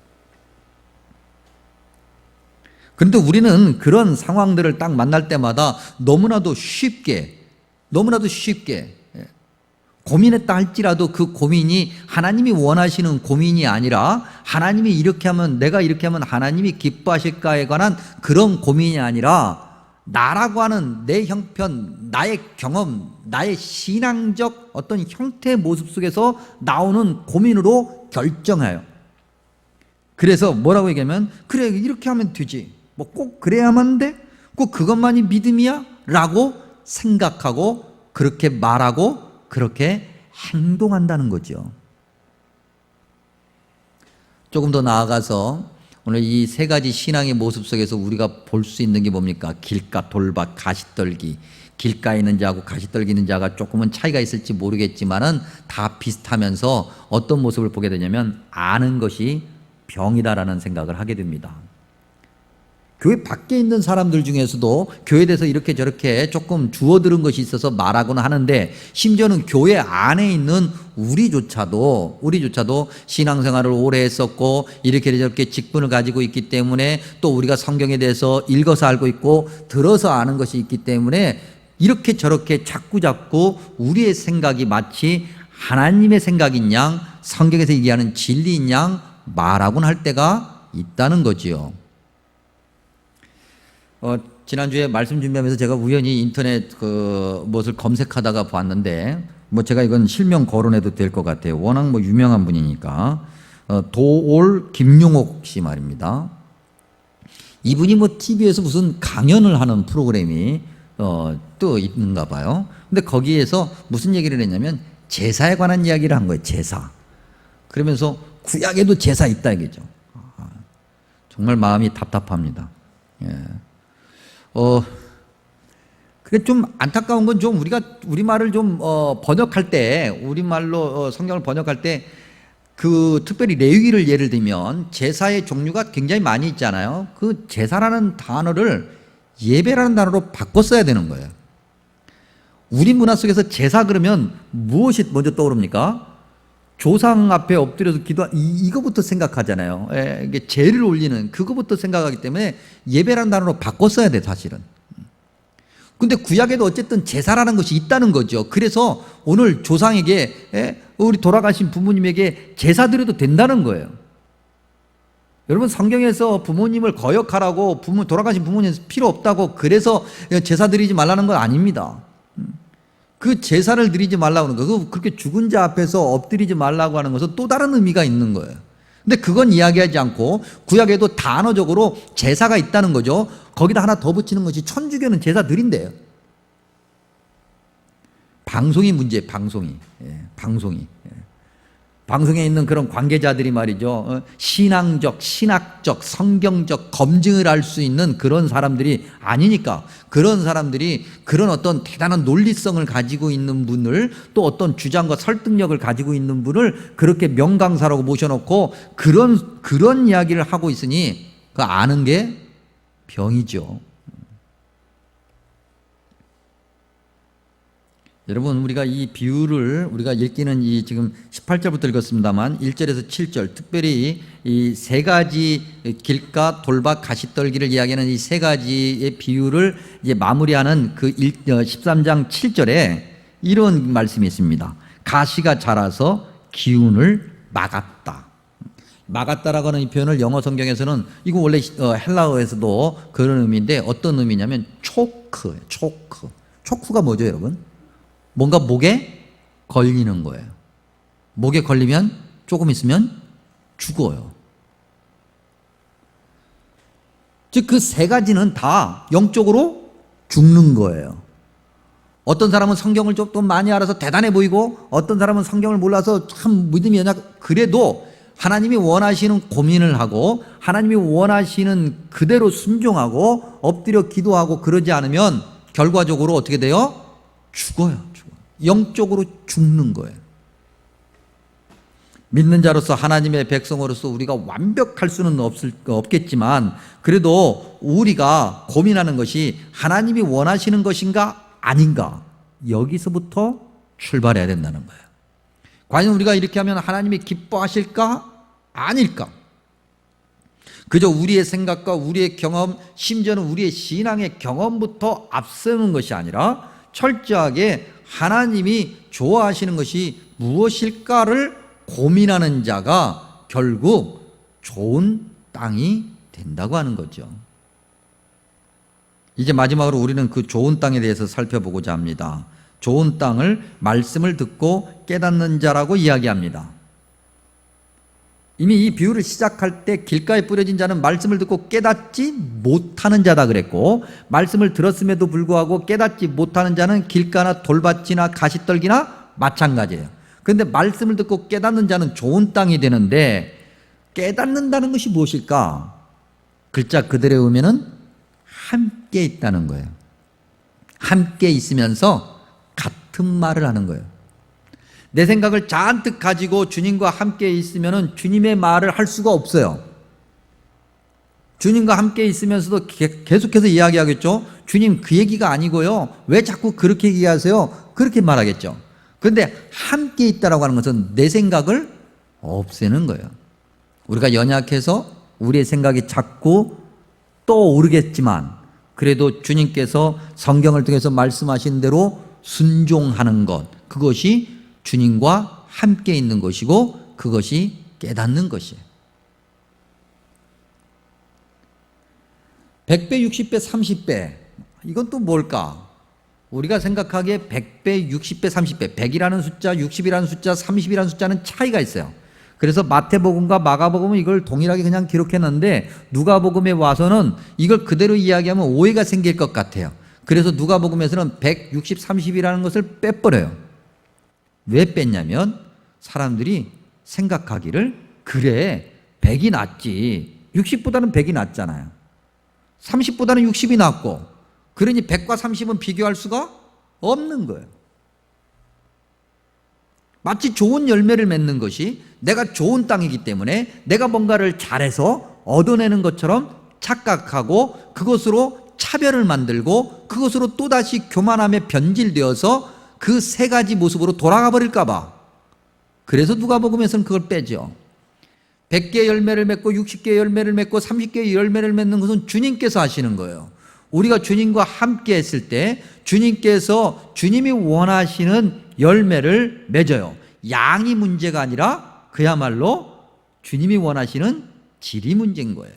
그런데 우리는 그런 상황들을 딱 만날 때마다 너무나도 쉽게 고민했다 할지라도 그 고민이 하나님이 원하시는 고민이 아니라, 하나님이 이렇게 하면, 내가 이렇게 하면 하나님이 기뻐하실까에 관한 그런 고민이 아니라 나라고 하는 내 형편, 나의 경험, 나의 신앙적 어떤 형태의 모습 속에서 나오는 고민으로 결정해요. 그래서 뭐라고 얘기하면, 그래 이렇게 하면 되지, 뭐 꼭 그래야만 돼? 꼭 그것만이 믿음이야? 라고 생각하고 그렇게 말하고 그렇게 행동한다는 거죠. 조금 더 나아가서 오늘 이 세 가지 신앙의 모습 속에서 우리가 볼 수 있는 게 뭡니까? 길가, 돌박, 가시떨기. 길가에 있는 자하고 가시떨기 있는 자가 조금은 차이가 있을지 모르겠지만은 다 비슷하면서 어떤 모습을 보게 되냐면 아는 것이 병이다라는 생각을 하게 됩니다. 교회 밖에 있는 사람들 중에서도 교회에 대해서 이렇게 저렇게 조금 주워들은 것이 있어서 말하고는 하는데, 심지어는 교회 안에 있는 우리조차도 신앙생활을 오래 했었고 이렇게 저렇게 직분을 가지고 있기 때문에, 또 우리가 성경에 대해서 읽어서 알고 있고 들어서 아는 것이 있기 때문에 이렇게 저렇게 자꾸 우리의 생각이 마치 하나님의 생각인 양, 성경에서 얘기하는 진리인 양 말하곤 할 때가 있다는 거지요. 지난주에 말씀 준비하면서 제가 우연히 인터넷 무엇을 검색하다가 봤는데, 뭐 제가 이건 실명 거론해도 될 것 같아요. 워낙 뭐 유명한 분이니까. 도올 김용옥 씨 말입니다. 이분이 뭐 TV에서 무슨 강연을 하는 프로그램이 또 있는가 봐요. 근데 거기에서 무슨 얘기를 했냐면 제사에 관한 이야기를 한 거예요. 제사. 그러면서 구약에도 제사 있다 이거죠. 정말 마음이 답답합니다. 예. 그게 좀 안타까운 건, 좀 우리가 우리말을 좀 번역할 때, 우리말로 성경을 번역할 때 그 특별히 레위기를 예를 들면 제사의 종류가 굉장히 많이 있잖아요. 그 제사라는 단어를 예배라는 단어로 바꿔 써야 되는 거예요. 우리 문화 속에서 제사 그러면 무엇이 먼저 떠오릅니까? 조상 앞에 엎드려서 이거부터 생각하잖아요. 이게 제를 올리는 그거부터 생각하기 때문에 예배라는 단어로 바꿔 써야 돼, 사실은. 근데 구약에도 어쨌든 제사라는 것이 있다는 거죠. 그래서 오늘 조상에게, 우리 돌아가신 부모님에게 제사 드려도 된다는 거예요. 여러분, 성경에서 부모님을 거역하라고, 돌아가신 부모님 필요 없다고 그래서 제사 드리지 말라는 건 아닙니다. 그 제사를 드리지 말라고 하는 거, 그렇게 죽은 자 앞에서 엎드리지 말라고 하는 것은 또 다른 의미가 있는 거예요. 근데 그건 이야기하지 않고 구약에도 단어적으로 제사가 있다는 거죠. 거기다 하나 더 붙이는 것이 천주교는 제사 드린대요. 방송이 문제예요. 방송이. 방송에 있는 그런 관계자들이 말이죠, 신앙적, 신학적, 성경적 검증을 할 수 있는 그런 사람들이 아니니까, 그런 사람들이 그런 어떤 대단한 논리성을 가지고 있는 분을, 또 어떤 주장과 설득력을 가지고 있는 분을 그렇게 명강사라고 모셔놓고 그런 이야기를 하고 있으니 그 아는 게 병이죠. 여러분, 우리가 이 비유를 우리가 읽기는 이 지금 18절부터 읽었습니다만 1절에서 7절, 특별히 이 세 가지 길가, 돌박, 가시떨기를 이야기하는 이 세 가지의 비유를 이제 마무리하는 그 13장 7절에 이런 말씀이 있습니다. 가시가 자라서 기운을 막았다. 막았다라고 하는 이 표현을 영어 성경에서는, 이거 원래 헬라어에서도 그런 의미인데 어떤 의미냐면 초크예요. 초크가 뭐죠, 여러분? 뭔가 목에 걸리는 거예요. 목에 걸리면 조금 있으면 죽어요. 즉 그 세 가지는 다 영적으로 죽는 거예요. 어떤 사람은 성경을 좀 많이 알아서 대단해 보이고 어떤 사람은 성경을 몰라서 참 믿음이 연약, 그래도 하나님이 원하시는 고민을 하고 하나님이 원하시는 그대로 순종하고 엎드려 기도하고 그러지 않으면 결과적으로 어떻게 돼요? 죽어요. 영적으로 죽는 거예요. 믿는 자로서 하나님의 백성으로서 우리가 완벽할 수는 없겠지만 그래도 우리가 고민하는 것이 하나님이 원하시는 것인가 아닌가, 여기서부터 출발해야 된다는 거예요. 과연 우리가 이렇게 하면 하나님이 기뻐하실까 아닐까? 그저 우리의 생각과 우리의 경험, 심지어는 우리의 신앙의 경험부터 앞세우는 것이 아니라 철저하게 하나님이 좋아하시는 것이 무엇일까를 고민하는 자가 결국 좋은 땅이 된다고 하는 거죠. 이제 마지막으로 우리는 그 좋은 땅에 대해서 살펴보고자 합니다. 좋은 땅을 말씀을 듣고 깨닫는 자라고 이야기합니다. 이미 이 비유를 시작할 때 길가에 뿌려진 자는 말씀을 듣고 깨닫지 못하는 자다 그랬고, 말씀을 들었음에도 불구하고 깨닫지 못하는 자는 길가나 돌밭이나 가시떨기나 마찬가지예요. 그런데 말씀을 듣고 깨닫는 자는 좋은 땅이 되는데, 깨닫는다는 것이 무엇일까? 글자 그대로 의미는 함께 있다는 거예요. 함께 있으면서 같은 말을 하는 거예요. 내 생각을 잔뜩 가지고 주님과 함께 있으면 주님의 말을 할 수가 없어요. 주님과 함께 있으면서도 계속해서 이야기하겠죠. 주님 그 얘기가 아니고요, 왜 자꾸 그렇게 얘기하세요? 그렇게 말하겠죠. 그런데 함께 있다라고 하는 것은 내 생각을 없애는 거예요. 우리가 연약해서 우리의 생각이 자꾸 떠오르겠지만 그래도 주님께서 성경을 통해서 말씀하신 대로 순종하는 것, 그것이 주님과 함께 있는 것이고 그것이 깨닫는 것이에요. 100배, 60배, 30배, 이건 또 뭘까? 우리가 생각하기에 100배, 60배, 30배, 100이라는 숫자, 60이라는 숫자, 30이라는 숫자는 차이가 있어요. 그래서 마태복음과 마가복음은 이걸 동일하게 그냥 기록했는데 누가복음에 와서는 이걸 그대로 이야기하면 오해가 생길 것 같아요. 그래서 누가복음에서는 100, 60, 30이라는 것을 빼버려요. 왜 뺐냐면 사람들이 생각하기를 그래 100이 낫지, 60보다는 100이 낫잖아요. 30보다는 60이 낫고, 그러니 100과 30은 비교할 수가 없는 거예요. 마치 좋은 열매를 맺는 것이 내가 좋은 땅이기 때문에 내가 뭔가를 잘해서 얻어내는 것처럼 착각하고 그것으로 차별을 만들고 그것으로 또다시 교만함에 변질되어서 그 세 가지 모습으로 돌아가 버릴까 봐. 그래서 누가복음에서는 그걸 빼죠. 100개의 열매를 맺고 60개의 열매를 맺고 30개의 열매를 맺는 것은 주님께서 하시는 거예요. 우리가 주님과 함께 했을 때 주님께서 주님이 원하시는 열매를 맺어요. 양이 문제가 아니라 그야말로 주님이 원하시는 질이 문제인 거예요.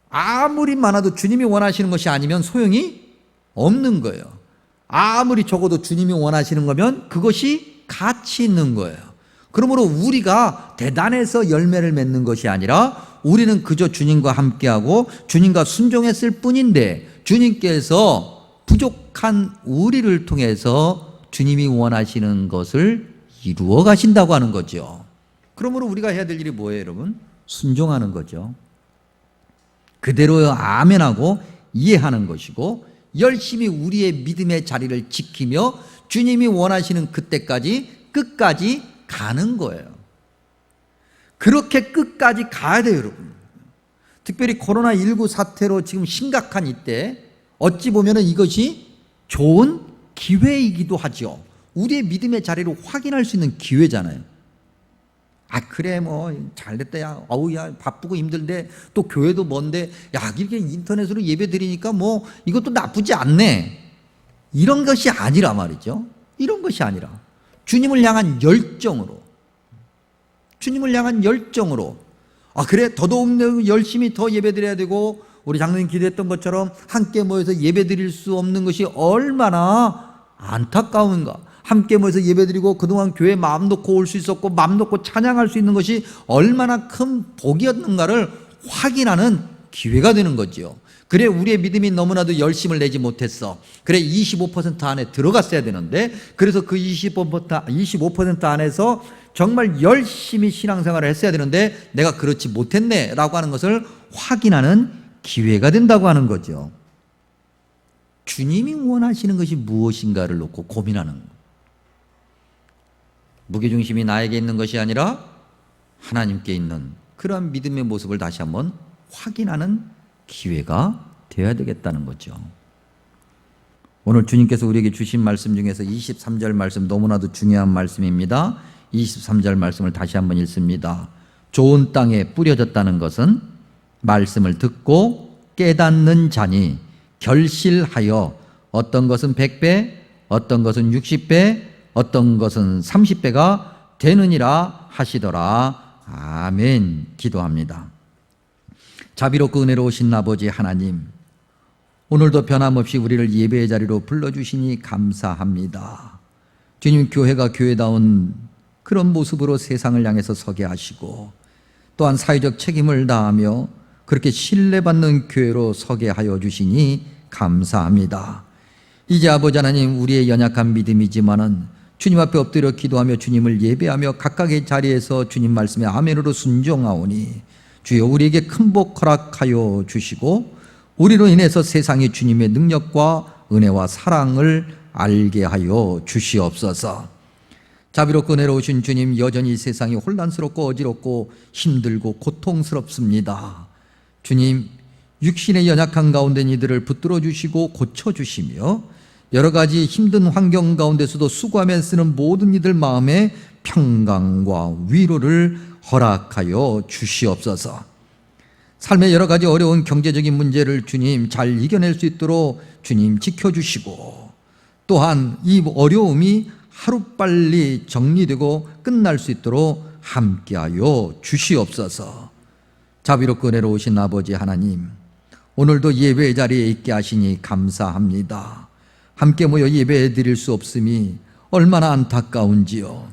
아무리 많아도 주님이 원하시는 것이 아니면 소용이 없는 거예요. 아무리 적어도 주님이 원하시는 거면 그것이 가치 있는 거예요. 그러므로 우리가 대단해서 열매를 맺는 것이 아니라 우리는 그저 주님과 함께하고 주님과 순종했을 뿐인데 주님께서 부족한 우리를 통해서 주님이 원하시는 것을 이루어 가신다고 하는 거죠. 그러므로 우리가 해야 될 일이 뭐예요, 여러분? 순종하는 거죠. 그대로 아멘하고 이해하는 것이고 열심히 우리의 믿음의 자리를 지키며 주님이 원하시는 그때까지 끝까지 가는 거예요. 그렇게 끝까지 가야 돼요, 여러분. 특별히 코로나19 사태로 지금 심각한 이때 어찌 보면 이것이 좋은 기회이기도 하죠. 우리의 믿음의 자리를 확인할 수 있는 기회잖아요. 아 그래 뭐 잘됐다, 야 어우 야 바쁘고 힘들데 또 교회도 먼데 야 이렇게 인터넷으로 예배 드리니까 뭐 이것도 나쁘지 않네, 이런 것이 아니라 말이죠. 이런 것이 아니라 주님을 향한 열정으로, 주님을 향한 열정으로, 아 그래 더더욱 열심히 더 예배 드려야 되고, 우리 장로님 기도했던 것처럼 함께 모여서 예배 드릴 수 없는 것이 얼마나 안타까운가. 함께 모여서 예배드리고 그동안 교회 마음 놓고 올 수 있었고 마음 놓고 찬양할 수 있는 것이 얼마나 큰 복이었는가를 확인하는 기회가 되는 거지요. 그래, 우리의 믿음이 너무나도 열심을 내지 못했어. 그래, 25% 안에 들어갔어야 되는데, 그래서 그 25% 안에서 정말 열심히 신앙생활을 했어야 되는데 내가 그렇지 못했네 라고 하는 것을 확인하는 기회가 된다고 하는 거죠. 주님이 원하시는 것이 무엇인가를 놓고 고민하는 거예요. 무게중심이 나에게 있는 것이 아니라 하나님께 있는 그러한 믿음의 모습을 다시 한번 확인하는 기회가 되어야 되겠다는 거죠. 오늘 주님께서 우리에게 주신 말씀 중에서 23절 말씀 너무나도 중요한 말씀입니다. 23절 말씀을 다시 한번 읽습니다. 좋은 땅에 뿌려졌다는 것은 말씀을 듣고 깨닫는 자니 결실하여 어떤 것은 100배, 어떤 것은 60배, 어떤 것은 30배가 되느니라 하시더라. 아멘. 기도합니다. 자비롭고 은혜로우신 아버지 하나님, 오늘도 변함없이 우리를 예배의 자리로 불러주시니 감사합니다. 주님, 교회가 교회다운 그런 모습으로 세상을 향해서 서게 하시고 또한 사회적 책임을 다하며 그렇게 신뢰받는 교회로 서게 하여 주시니 감사합니다. 이제 아버지 하나님, 우리의 연약한 믿음이지만은 주님 앞에 엎드려 기도하며 주님을 예배하며 각각의 자리에서 주님 말씀에 아멘으로 순종하오니 주여 우리에게 큰 복 허락하여 주시고 우리로 인해서 세상이 주님의 능력과 은혜와 사랑을 알게 하여 주시옵소서. 자비롭고 은혜로우신 주님, 여전히 세상이 혼란스럽고 어지럽고 힘들고 고통스럽습니다. 주님, 육신의 연약한 가운데 이들을 붙들어 주시고 고쳐 주시며 여러 가지 힘든 환경 가운데서도 수고하며 쓰는 모든 이들 마음에 평강과 위로를 허락하여 주시옵소서. 삶의 여러 가지 어려운 경제적인 문제를 주님 잘 이겨낼 수 있도록 주님 지켜주시고 또한 이 어려움이 하루빨리 정리되고 끝날 수 있도록 함께하여 주시옵소서. 자비롭고 은혜로우신 아버지 하나님, 오늘도 예배의 자리에 있게 하시니 감사합니다. 함께 모여 예배 드릴 수 없음이 얼마나 안타까운지요.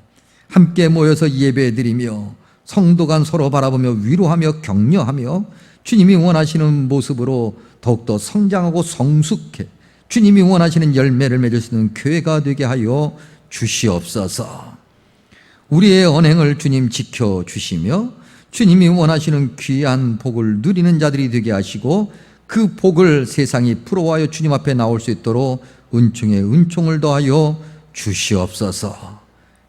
함께 모여서 예배 드리며 성도 간 서로 바라보며 위로하며 격려하며 주님이 원하시는 모습으로 더욱더 성장하고 성숙해 주님이 원하시는 열매를 맺을 수 있는 교회가 되게 하여 주시옵소서. 우리의 언행을 주님 지켜주시며 주님이 원하시는 귀한 복을 누리는 자들이 되게 하시고 그 복을 세상이 부러워하여 주님 앞에 나올 수 있도록 은총에 은총을 더하여 주시옵소서.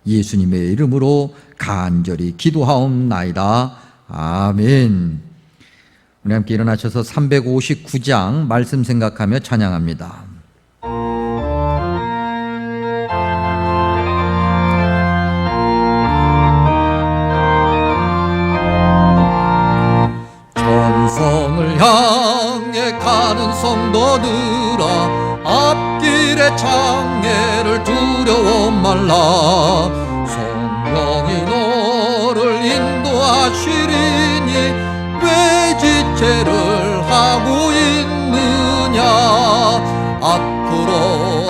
예수님의 이름으로 간절히 기도하옵나이다. 아멘. 우리 함께 일어나셔서 359장 말씀 생각하며 찬양합니다. 천성을 향해 가는 성도들아, 앞길의 장애를 두려워 말라. 성령이 너를 인도하시리니 왜 지체를 하고 있느냐. 앞으로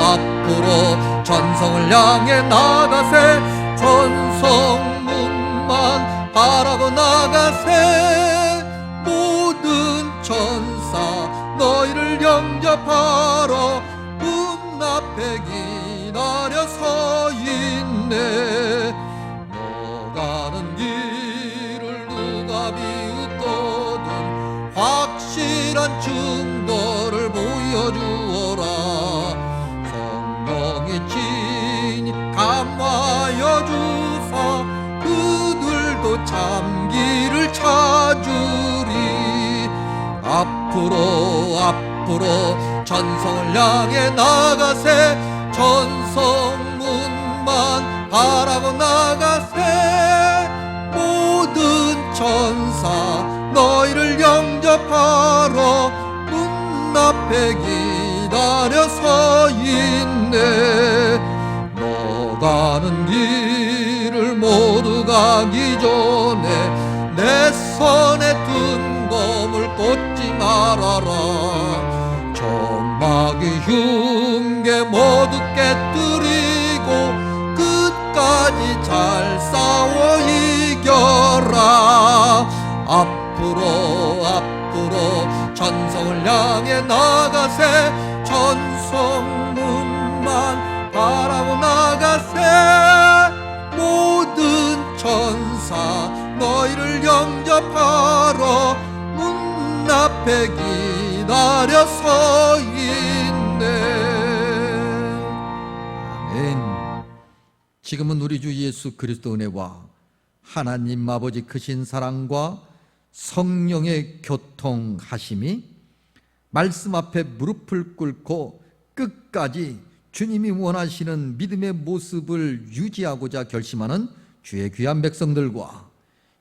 앞으로 전성을 향해 나가세. 전성문만 바라고 나가세. 모든 천사 너희를 영접하러 문 앞에 기다려 서 있네. 너 가는 길을 누가 비웃거든 확실한 증거를 보여주어라. 성령의 진이 감화하여 주사 그들도 참기를 찾으리. 앞으로 앞으로 전성을 향해 나가세. 전성문만 바라고 나가세. 모든 천사 너희를 영접하러 문 앞에 기다려 서 있네. 너 가는 길을 모두 가기 전에 내 손에 든 검을 꽂지 말아라. 적막이 흉계 모두 깨뜨리고 앞으로 전성을 향해 나가세. 전성문만 바라보 나가세. 모든 천사 너희를 영접하러 문 앞에 기다려 서 있네. 아멘. 지금은 우리 주 예수 그리스도 은혜와 하나님 아버지 크신 사랑과 성령의 교통하심이 말씀 앞에 무릎을 꿇고 끝까지 주님이 원하시는 믿음의 모습을 유지하고자 결심하는 주의 귀한 백성들과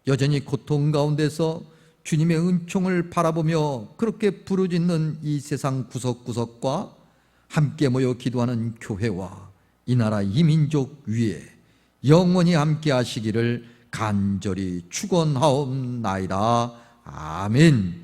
여전히 고통 가운데서 주님의 은총을 바라보며 그렇게 부르짖는 이 세상 구석구석과 함께 모여 기도하는 교회와 이 나라 이 민족 위에 영원히 함께 하시기를 간절히 축원하옵나이다. 아멘.